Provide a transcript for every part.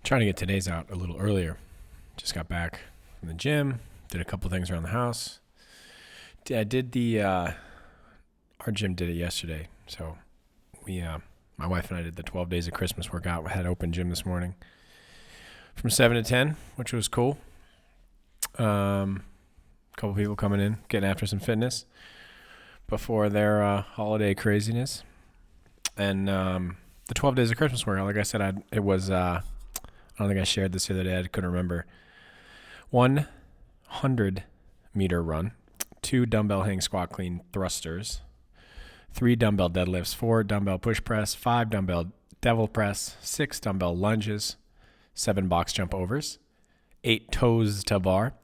Trying to get today's out a little earlier. Just got back from the gym, did a couple things around the house. I did our gym did it yesterday. So my wife and I did the 12 days of Christmas workout. We had open gym this morning from 7 to 10, which was cool. Couple people coming in, getting after some fitness before their holiday craziness. And the 12 days of Christmas workout, like I said, it was, I don't think I shared this the other day. I couldn't remember. 100 meter run, 2 dumbbell hang squat clean thrusters, 3 dumbbell deadlifts, 4 dumbbell push press, 5 dumbbell devil press, 6 dumbbell lunges, 7 box jump overs, 8 toes to bar,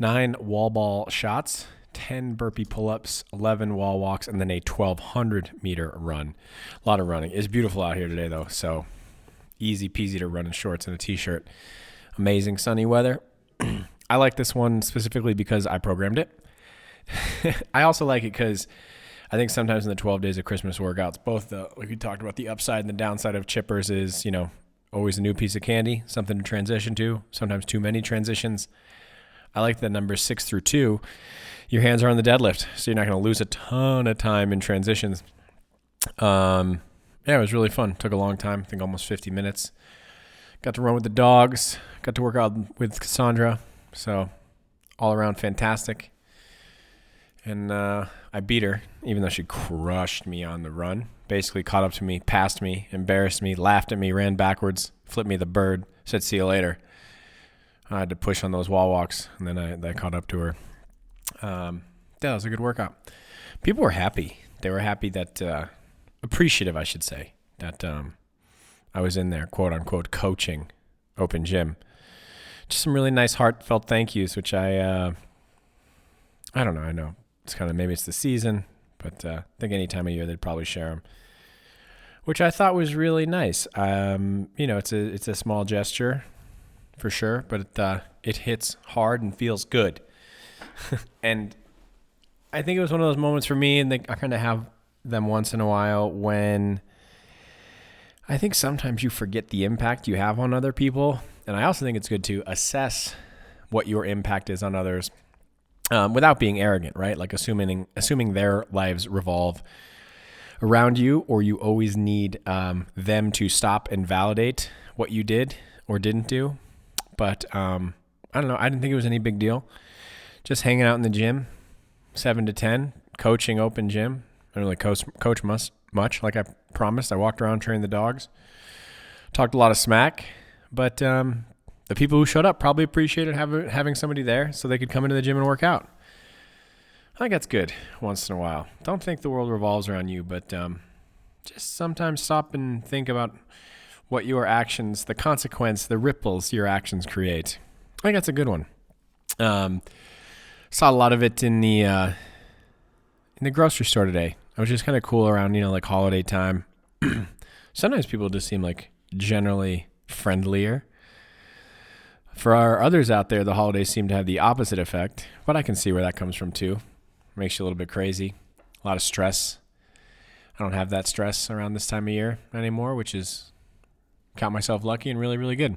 9 wall ball shots, 10 burpee pull-ups, 11 wall walks, and then a 1,200 meter run. A lot of running. It's beautiful out here today, though, so easy peasy to run in shorts and a t-shirt. Amazing sunny weather. I like this one specifically because I programmed it. I also like it because I think sometimes in the 12 days of Christmas workouts, both like we talked about, the upside and the downside of chippers is, always a new piece of candy, something to transition to, sometimes too many transitions. I like the numbers 6 through 2. Your hands are on the deadlift, so you're not going to lose a ton of time in transitions. It was really fun. Took a long time, I think almost 50 minutes. Got to run with the dogs, got to work out with Cassandra, so all around fantastic. And I beat her, even though she crushed me on the run. Basically caught up to me, passed me, embarrassed me, laughed at me, ran backwards, flipped me the bird, said see you later. I had to push on those wall walks, and then I caught up to her. That was a good workout. People were happy. They were happy that, appreciative, I should say, that I was in there, quote unquote, coaching open gym. Just some really nice heartfelt thank yous, which I don't know. I know it's kind of, maybe it's the season, but I think any time of year they'd probably share them, which I thought was really nice. It's a small gesture for sure, but it hits hard and feels good. And I think it was one of those moments for me, and I kind of have them once in a while, when I think sometimes you forget the impact you have on other people. And I also think it's good to assess what your impact is on others without being arrogant, right? Like assuming their lives revolve around you, or you always need them to stop and validate what you did or didn't do. But I don't know. I didn't think it was any big deal. Just hanging out in the gym, 7 to 10, coaching open gym. I don't really coach much, like I promised. I walked around, trained the dogs, talked a lot of smack. But the people who showed up probably appreciated having somebody there so they could come into the gym and work out. I think that's good once in a while. Don't think the world revolves around you, but just sometimes stop and think about what your actions, the consequence, the ripples your actions create. I think that's a good one. Saw a lot of it in the grocery store today. I was just kind of cool around, like holiday time. Sometimes people just seem like generally friendlier. For our others out there, the holidays seem to have the opposite effect, but I can see where that comes from too. Makes you a little bit crazy. A lot of stress. I don't have that stress around this time of year anymore, which is, count myself lucky and really, really good.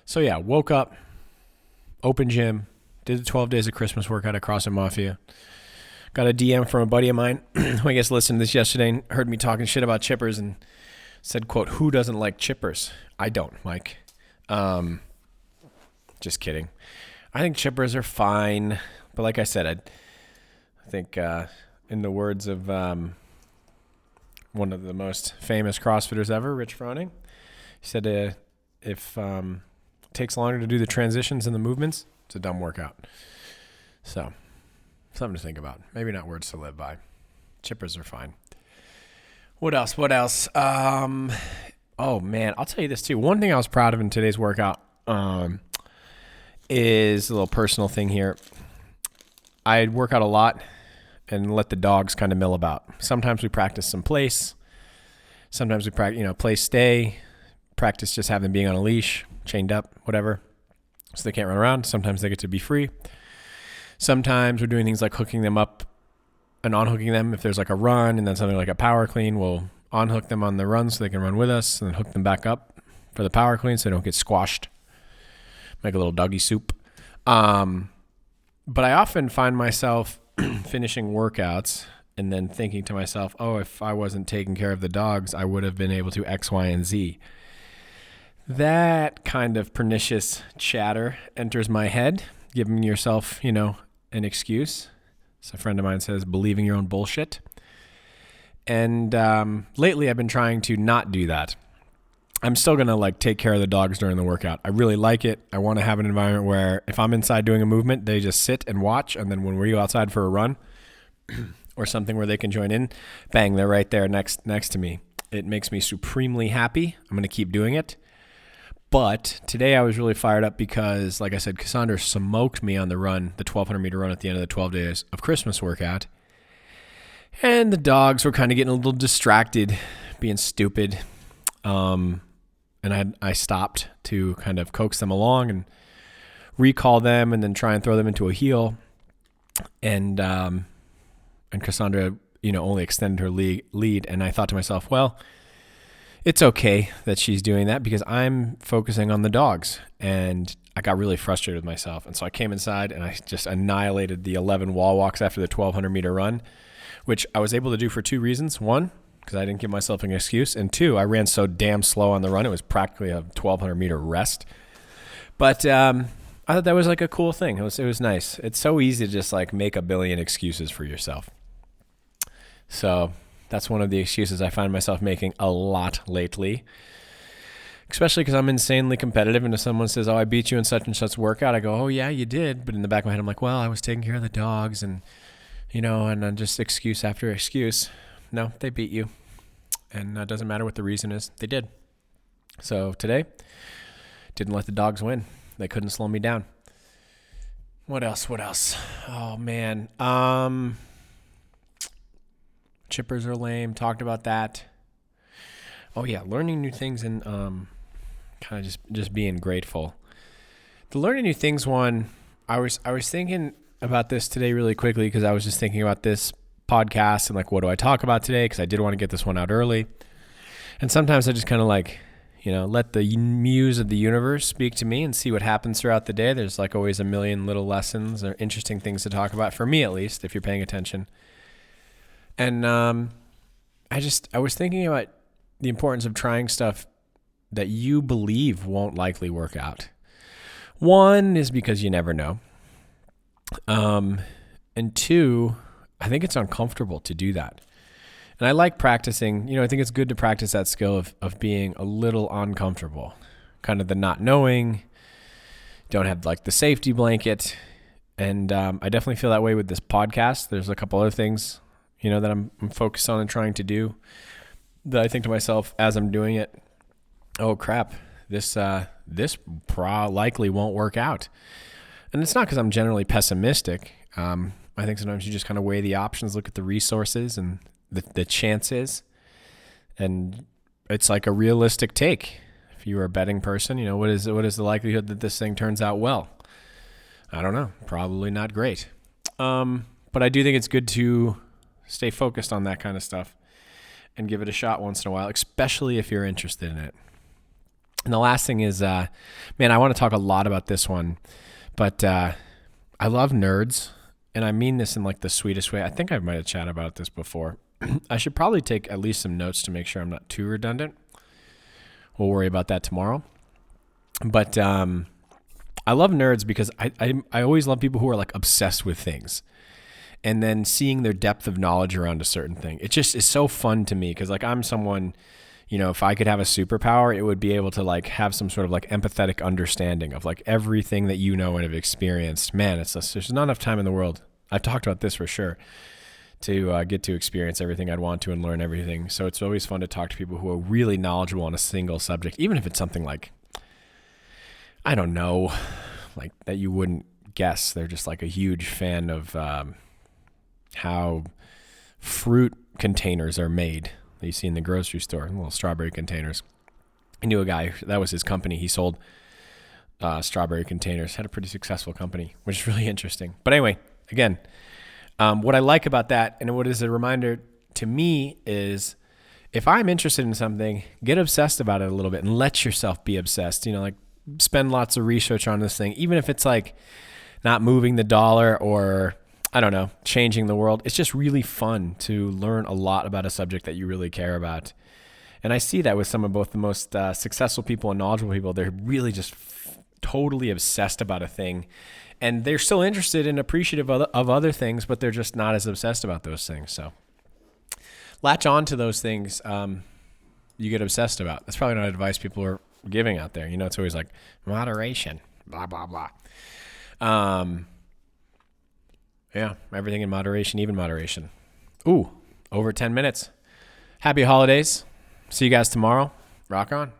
So yeah, woke up, open gym, did the 12 days of Christmas workout at CrossFit Mafia. Got a DM from a buddy of mine who I guess listened to this yesterday and heard me talking shit about chippers and said, quote, "Who doesn't like chippers?" I don't, Mike. Just kidding. I think chippers are fine. But like I said, I think in the words of one of the most famous CrossFitters ever, Rich Froning, he said if it takes longer to do the transitions and the movements, it's a dumb workout. So something to think about. Maybe not words to live by. Chippers are fine. What else? Oh, man, I'll tell you this, too. One thing I was proud of in today's workout is a little personal thing here. I'd work out a lot and let the dogs kind of mill about. Sometimes we practice some place. Sometimes we practice, place stay. Practice just have them being on a leash, chained up, whatever, so they can't run around. Sometimes they get to be free. Sometimes we're doing things like hooking them up and unhooking them. If there's like a run and then something like a power clean, we'll unhook them on the run so they can run with us and then hook them back up for the power clean so they don't get squashed. Make a little doggy soup. But I often find myself finishing workouts and then thinking to myself, oh, if I wasn't taking care of the dogs, I would have been able to X, Y, and Z. That kind of pernicious chatter enters my head, giving yourself, an excuse. So a friend of mine says, believing your own bullshit. And lately I've been trying to not do that. I'm still going to take care of the dogs during the workout. I really like it. I want to have an environment where if I'm inside doing a movement, they just sit and watch. And then when we go outside for a run or something where they can join in, bang, they're right there next to me. It makes me supremely happy. I'm going to keep doing it. But today I was really fired up because, like I said, Cassandra smoked me on the run, the 1,200 meter run at the end of the 12 days of Christmas workout. And the dogs were kind of getting a little distracted, being stupid. And I stopped to kind of coax them along and recall them and then try and throw them into a heel. And Cassandra, only extended her lead. And I thought to myself, well, it's okay that she's doing that because I'm focusing on the dogs. And I got really frustrated with myself. And so I came inside and I just annihilated the 11 wall walks after the 1,200 meter run, which I was able to do for two reasons. One, because I didn't give myself an excuse. And two, I ran so damn slow on the run. It was practically a 1,200 meter rest. But I thought that was a cool thing. It was nice. It's so easy to just make a billion excuses for yourself. So that's one of the excuses I find myself making a lot lately, especially because I'm insanely competitive. And if someone says, oh, I beat you in such and such workout, I go, oh, yeah, you did. But in the back of my head, I'm like, well, I was taking care of the dogs and, and then just excuse after excuse. No, they beat you. And it doesn't matter what the reason is. They did. So today, didn't let the dogs win. They couldn't slow me down. What else? Oh, man. Chippers are lame. Talked about that. Oh, yeah. Learning new things and kind of just being grateful. The learning new things one, I was thinking about this today really quickly because I was just thinking about this podcast and what do I talk about today, because I did want to get this one out early. And sometimes I just kind of let the muse of the universe speak to me and see what happens throughout the day. There's always a million little lessons or interesting things to talk about, for me at least, if you're paying attention. And I was thinking about the importance of trying stuff that you believe won't likely work out. One is because you never know. And two, I think it's uncomfortable to do that. And I like practicing, I think it's good to practice that skill of being a little uncomfortable, kind of the not knowing, don't have the safety blanket. And I definitely feel that way with this podcast. There's a couple other things, that I'm focused on and trying to do that I think to myself as I'm doing it, oh crap, this likely won't work out. And it's not because I'm generally pessimistic. I think sometimes you just kind of weigh the options, look at the resources and the chances. And it's a realistic take. If you were a betting person, what is the likelihood that this thing turns out well? I don't know. Probably not great. But I do think it's good to stay focused on that kind of stuff and give it a shot once in a while, especially if you're interested in it. And the last thing is, I want to talk a lot about this one, but I love nerds. And I mean this in the sweetest way. I think I might have chatted about this before. I should probably take at least some notes to make sure I'm not too redundant. We'll worry about that tomorrow. But I love nerds because I always love people who are obsessed with things. And then seeing their depth of knowledge around a certain thing. It just is so fun to me because I'm someone, if I could have a superpower, it would be able to have some sort of empathetic understanding of everything that and have experienced. Man, there's not enough time in the world. I've talked about this for sure, to get to experience everything I'd want to and learn everything. So it's always fun to talk to people who are really knowledgeable on a single subject, even if it's something I don't know, that you wouldn't guess. They're just a huge fan of how fruit containers are made that you see in the grocery store, little strawberry containers. I knew a guy, that was his company. He sold strawberry containers, had a pretty successful company, which is really interesting. But anyway, again, what I like about that and what is a reminder to me is if I'm interested in something, get obsessed about it a little bit and let yourself be obsessed. Like spend lots of research on this thing, even if it's like not moving the dollar or I don't know, changing the world. It's just really fun to learn a lot about a subject that you really care about. And I see that with some of both the most successful people and knowledgeable people. They're really just totally obsessed about a thing. And they're still interested and appreciative of other things, but they're just not as obsessed about those things. So latch on to those things you get obsessed about. That's probably not advice people are giving out there. It's always like moderation, blah, blah, blah. Yeah, everything in moderation, even moderation. Ooh, over 10 minutes. Happy holidays. See you guys tomorrow. Rock on.